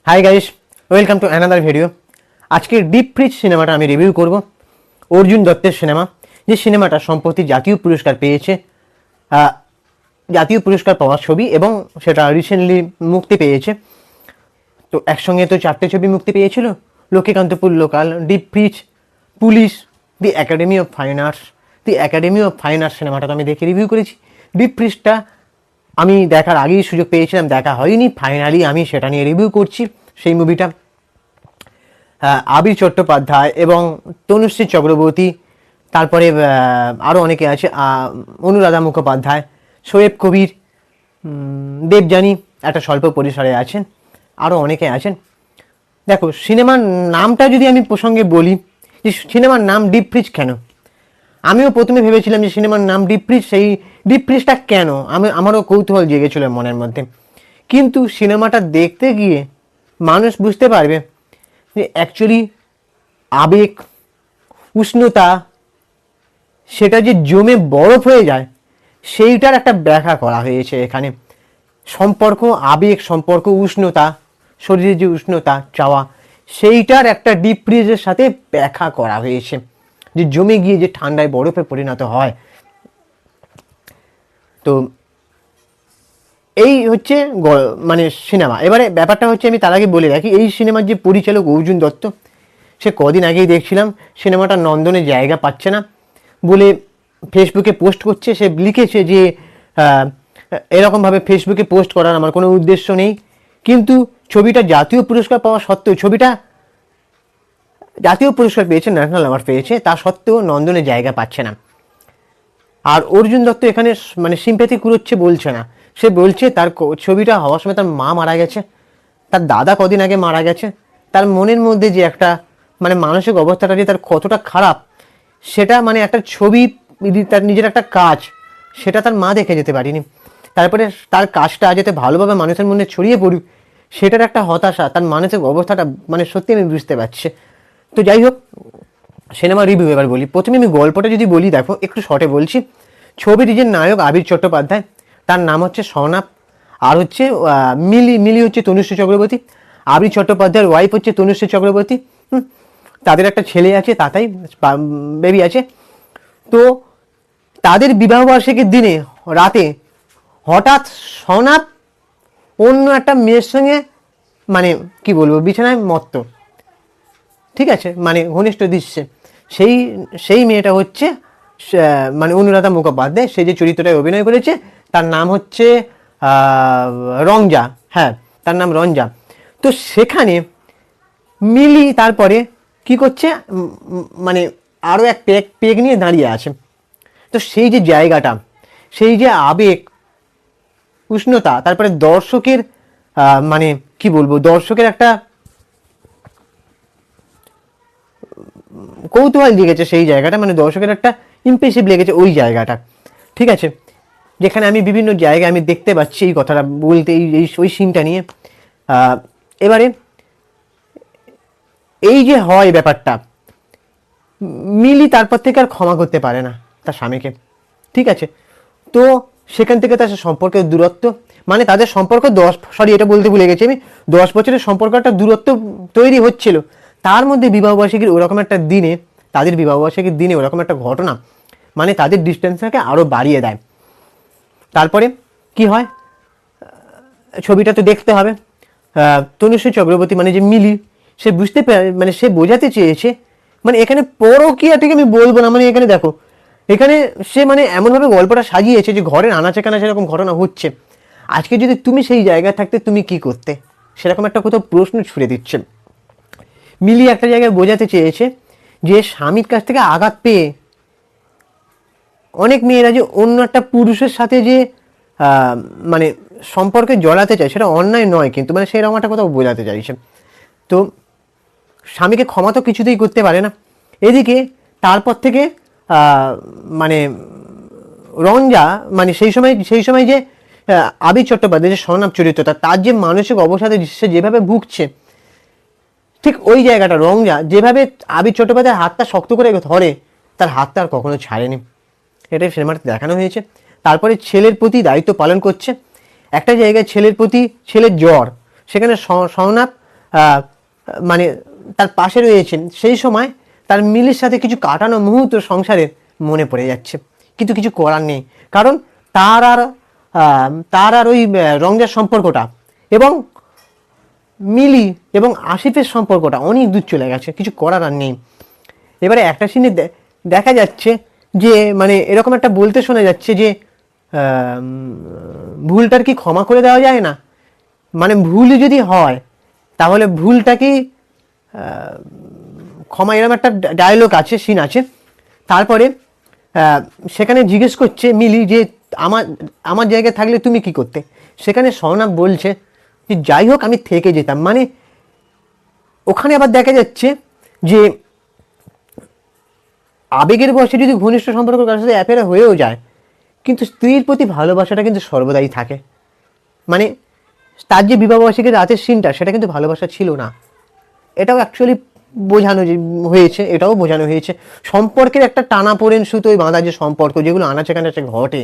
Hi guys, welcome to another video. আজকে deep fridge সিনেমাটা আমি রিভিউ করব। অর্জুন দত্তের সিনেমা, যে সিনেমাটা সম্প্রতি জাতীয় পুরস্কার পেয়েছে। জাতীয় পুরস্কার পাওয়া ছবি এবং সেটা রিসেন্টলি মুক্তি পেয়েছে। তো একসঙ্গে তো 4টে ছবি মুক্তি পেয়েছিল, Lakshmikantapur local, deep fridge, police, the academy of fine arts. The academy of fine arts সিনেমাটা তো আমি দেখে রিভিউ করেছি। ডিপ ফ্রিজটা আমি দেখার আগেই সুযোগ পেয়েছিলাম, দেখা হয়নি, ফাইনালি আমি সেটা নিয়ে রিভিউ করছি। সেই মুভিটা আবির চট্টোপাধ্যায় এবং তনুশ্রী চক্রবর্তী, তারপরে আরও অনেকে আছে, অনুরাধা মুখোপাধ্যায়, শোয়েব কবির, দেবযানী একটা স্বল্প পরিসরে আছেন, আরও অনেকে আছেন। দেখো, সিনেমার নামটা যদি আমি প্রসঙ্গে বলি যে সিনেমার নাম ডিপ ফ্রিজ কেন, আমিও প্রথমে ভেবেছিলাম যে সিনেমার নাম ডিপ ফ্রিজ, সেই ডিপ ফ্রিজটা কেন আমারও কৌতূহল জেগেছিল মনের মধ্যে। কিন্তু সিনেমাটা দেখতে গিয়ে মানুষ বুঝতে পারবে যে অ্যাকচুয়ালি আবেগ, উষ্ণতা, সেটা যে জমে বরফ হয়ে যায় সেইটার একটা ব্যাখ্যা করা হয়েছে এখানে। সম্পর্ক, আবেগ, সম্পর্ক, উষ্ণতা, শরীরের যে উষ্ণতা চাওয়া, সেইটার একটা ডিপ ফ্রিজের সাথে ব্যাখ্যা করা হয়েছে, যে জমে গিয়ে যে ঠান্ডায় বরফে পরিণত হয়। তো এই হচ্ছে মানে সিনেমা। এবারে ব্যাপারটা হচ্ছে, আমি তার আগে বলে রাখি, এই সিনেমার যে পরিচালক অর্জুন দত্ত, সে কদিন আগেই দেখছিলাম সিনেমাটা নন্দনে জায়গা পাচ্ছে না বলে ফেসবুকে পোস্ট করছে। সে লিখেছে যে এরকমভাবে ফেসবুকে পোস্ট করার আমার কোনো উদ্দেশ্য নেই, কিন্তু ছবিটা জাতীয় পুরস্কার পাওয়া সত্ত্বেও, ছবিটা জাতীয় পুরস্কার পেয়েছে, ন্যাশনাল অ্যাওয়ার্ড পেয়েছে, তা সত্ত্বেও নন্দনে জায়গা পাচ্ছে না। আর অর্জুন দত্ত এখানে মানে সিম্প্যাথি কুড়োচ্ছে বলছে না, সে বলছে তার ছবিটা হওয়ার সময় তার মা মারা গেছে, তার দাদা কদিন আগে মারা গেছে, তার মনের মধ্যে যে একটা মানে মানসিক অবস্থাটা যে তার কতটা খারাপ, সেটা মানে একটা ছবি, তার নিজের একটা কাজ, সেটা তার মা দেখে যেতে পারিনি। তারপরে তার কাজটা যাতে ভালোভাবে মানুষের মধ্যে ছড়িয়ে পড়ুক, সেটার একটা হতাশা, তার মানসিক অবস্থাটা মানে সত্যি আমি বুঝতে পারছি। তো যাই হোক, সিনেমা রিভিউ এবার বলি। প্রথমে আমি গল্পটা যদি বলি, দেখো একটু শর্টে বলছি। ছবির যে নায়ক আবির চট্টোপাধ্যায়, তার নাম হচ্ছে স্বনাপ, আর হচ্ছে মিলি হচ্ছে তনুশ্রী চক্রবর্তী। আবির চট্টোপাধ্যায়ের ওয়াইফ হচ্ছে তনুশ্রী চক্রবর্তী। তাদের একটা ছেলে আছে, তাতাই বেবি আছে। তো তাদের বিবাহবার্ষিকীর দিনে রাতে হঠাৎ স্বনাপ অন্য একটা মেয়ের সঙ্গে মানে কি বলবো, বিছানায় মত্ত, ঠিক আছে, মানে ঘনিষ্ঠ দৃশ্যে। সেই মেয়েটা হচ্ছে মানে অনুরাধা মুখোপাধ্যায়, সে যে চরিত্রটায় অভিনয় করেছে তার নাম হচ্ছে রঞ্জা। হ্যাঁ, তার নাম রঞ্জা। তো সেখানে মিলি তারপরে কি করছে, মানে আরও এক পেগ নিয়ে দাঁড়িয়ে আছে। তো সেই যে জায়গাটা, সেই যে আবেগ, উষ্ণতা, তারপরে দর্শকের মানে কি বলবো, দর্শকের একটা কৌতূহল লেগেছে সেই জায়গাটা, মানে দর্শকের একটা ইমপ্রেসিভ লেগেছে ওই জায়গাটা, ঠিক আছে। যেখানে আমি বিভিন্ন জায়গায় আমি দেখতে পাচ্ছি এই কথাটা বলতে, ওই সিনটা নিয়ে। এবারে এই যে হয় ব্যাপারটা, মিলি তারপর থেকে আর ক্ষমা করতে পারে না তার স্বামীকে, ঠিক আছে। তো সেখান থেকে তার সম্পর্কের দূরত্ব, মানে তাদের সম্পর্ক এটা বলতে ভুলে গেছি আমি, 10 বছরের সম্পর্ক একটা দূরত্ব তৈরি হচ্ছিল, তার মধ্যে বিবাহবার্ষিকীর ওরকম একটা দিনে, তাদের বিবাহবার্ষিকীর দিনে ওরকম একটা ঘটনা মানে তাদের ডিস্টেন্সটাকে আরও বাড়িয়ে দেয়। তারপরে কি হয়, ছবিটা তো দেখতে হবে। তনুশ্রী চক্রবর্তী মানে যে মিলি, সে মানে সে বোঝাতে চেয়েছে, মানে এখানে পরকীয়াটাকে আমি বলবো না, মানে এখানে দেখো, এখানে সে মানে এমনভাবে গল্পটা সাজিয়েছে যে ঘরের আনাচে কানাচে এরকম ঘটনা হচ্ছে, আজকে যদি তুমি সেই জায়গায় থাকতে তুমি কি করতে, সেরকম একটা কোথাও প্রশ্ন ছুড়ে দিচ্ছে। মিলি একটা জায়গায় বোঝাতে চেয়েছে যে স্বামীর কাছ থেকে আঘাত পেয়ে অনেক মেয়েরা যে অন্য একটা পুরুষের সাথে যে মানে সম্পর্কে জড়াতে চায়, সেটা অন্যায় নয়, কিন্তু মানে সেরকম একটা কোথাও বোঝাতে চাইছে। তো স্বামীকে ক্ষমা তো কিছুতেই করতে পারে না। এদিকে তারপর থেকে মানে রঞ্জা, মানে সেই সময় যে আবির চট্টোপাধ্যায় যে স্বনাপ চরিত্রটা, তার যে মানসিক অবসাদে সে যেভাবে ভুগছে, ঠিক ওই জায়গাটা রঞ্জা যেভাবে আবির চট্টোপাধ্যায়ের হাতটা শক্ত করে ধরে, তার হাতটা আর কখনো ছাড়েনি, এটাই সিনেমাতে দেখানো হয়েছে। তারপরে ছেলের প্রতি দায়িত্ব পালন করছে, একটা জায়গায় ছেলের জ্বর, সেখানে স্বনাপ আহ, মানে তার পাশে রয়েছেন, সেই সময় তার মিলির সাথে কিছু কাটানো মুহূর্ত সংসারের মনে পড়ে যাচ্ছে, কিন্তু কিছু করার নেই। কারণ তার আর তার আর ওই রংজার সম্পর্কটা এবং মিলি এবং আসিফের সম্পর্কটা অনেক দূর চলে গেছে, কিছু করার আর নেই। এবারে একটা সিনে দেখা যাচ্ছে যে মানে এরকম একটা বলতে শোনা যাচ্ছে যে ভুলটার কি ক্ষমা করে দেওয়া যায় না, মানে ভুল যদি হয় তাহলে ভুলটা কি ক্ষমা, এরকম একটা ডায়লগ আছে, সিন আছে। তারপরে সেখানে জিজ্ঞেস করছে মিলি যে আমার আমার জায়গায় থাকলে তুমি কি করতে, সেখানে স্বর্ণাভ বলছে যে যাই হোক আমি থেকে যেতাম। মানে ওখানে আবার দেখা যাচ্ছে যে আবেগের বশে যদি ঘনিষ্ঠ সম্পর্ক কারোর সাথে অ্যাফেয়ার হয়েও যায়, কিন্তু স্ত্রীর প্রতি ভালোবাসাটা কিন্তু সর্বদাই থাকে। মানে তার যে বিবাহবার্ষিকীর রাতের সিনটা, সেটা কিন্তু ভালোবাসা ছিল না, এটাও অ্যাকচুয়ালি বোঝানো হয়েছে, এটাও বোঝানো হয়েছে। সম্পর্কের একটা টানাপোড়েন সুতোয় বাঁধা যে সম্পর্ক, যেগুলো আনাচে কানাচে ঘটে,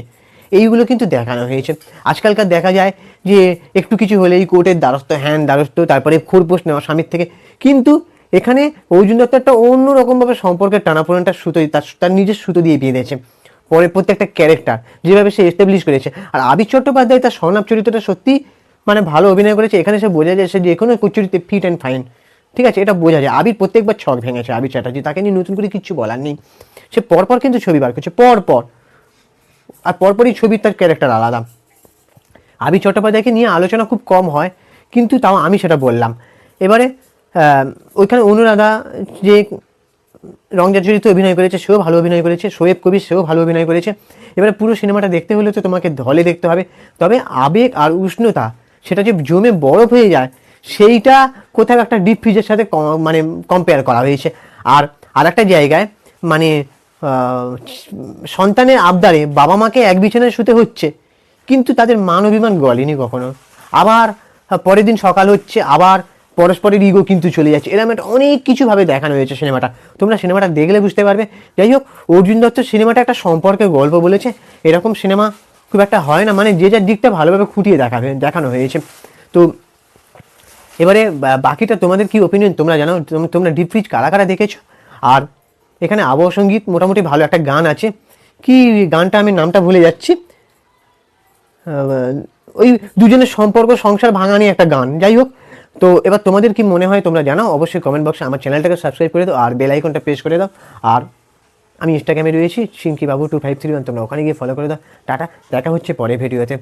এইগুলো কিন্তু দেখানো হয়েছে। আজকালকার দেখা যায় যে একটু কিছু হলেই কোর্টের দ্বারস্থ, হ্যান দ্বারস্থ, তারপরে খোরপোশ নেওয়া স্বামীর থেকে। কিন্তু এখানে অর্জুন দত্ত একটা অন্যরকমভাবে সম্পর্কের টানাপোড়েনটা সুতোয় তার নিজের সুতো দিয়ে বেঁধেছে। পরে প্রত্যেকটা ক্যারেক্টার যেভাবে সে এস্টাবলিশ করেছে, আর আবির চট্টোপাধ্যায় তার স্বর্ণাভ চরিত্রটা সত্যি মানে ভালো অভিনয় করেছে। এখানে সে বোঝা যায় সে যে কোনো চরিত্রে ফিট অ্যান্ড ফাইন, ঠিক আছে, এটা বোঝা যায়। আবির প্রত্যেকবার ছক ভেঙেছে, আবির চ্যাটার্জি, তাকে নিয়ে নতুন করে কিচ্ছু বলার নেই। সে পরপর কিন্তু ছবি বার করছে, পরপর, আর পরপরই ছবির তার ক্যারেক্টার আলাদা। আবির চট্টোপাধ্যায়কে নিয়ে আলোচনা খুব কম হয়, কিন্তু তাও আমি সেটা বললাম। এবারে ওইখানে অনুরাধা যে রংজার চরিত্রে অভিনয় করেছে, সেও ভালো অভিনয় করেছে। শোয়েব কবির, সেও ভালো অভিনয় করেছে। এবারে পুরো সিনেমাটা দেখতে হলে তো তোমাকে হলে দেখতে হবে। তবে আবেগ আর উষ্ণতা সেটা যে জমে বরফ হয়ে যায়, সেইটা কোথাও একটা ডিপ ফ্রিজের সাথে মানে কম্পেয়ার করা হয়েছে। আর একটা জায়গায় মানে সন্তানের আবদারে বাবা মাকে এক বিছানায় শুতে হচ্ছে, কিন্তু তাদের মান অভিমান গলেনি কখনো। আবার পরের দিন সকাল হচ্ছে, আবার পরস্পরের ইগো কিন্তু চলে যাচ্ছে। এরকম একটা অনেক কিছুভাবে দেখানো হয়েছে সিনেমাটা, তোমরা সিনেমাটা দেখলে বুঝতে পারবে। যাই হোক, অর্জুন দত্ত সিনেমাটা একটা সম্পর্কের গল্প বলেছে, এরকম সিনেমা খুব একটা হয় না, মানে যে যার দিকটা ভালোভাবে খুঁটিয়ে দেখানো হয়েছে। তো এবারে বাকিটা তোমাদের কি ওপিনিয়ন তোমরা জানাও। তোমরা ডিপ ফ্রিজ কারা কারা দেখেছো? আর এখানে আবহ সঙ্গীত মোটামুটি ভালো একটা গান আছে, কি গানটা আমি নামটা ভুলে যাচ্ছি, ওই দুজনের সম্পর্ক সংসার ভাঙা নিয়ে একটা গান। যাই হোক, তো এবার তোমাদের কি মনে হয় তোমরা জানাও অবশ্যই কমেন্ট বক্সে। আমার চ্যানেলটাকে সাবস্ক্রাইব করে দাও আর বেল আইকনটা প্রেস করে দাও। আর আমি ইনস্টাগ্রামে রয়েছি সিঙ্কি বাবু 2531, তোমরা ওখানে গিয়ে ফলো করে দাও। টাটা, দেখা হচ্ছে পরের ভিডিওতে।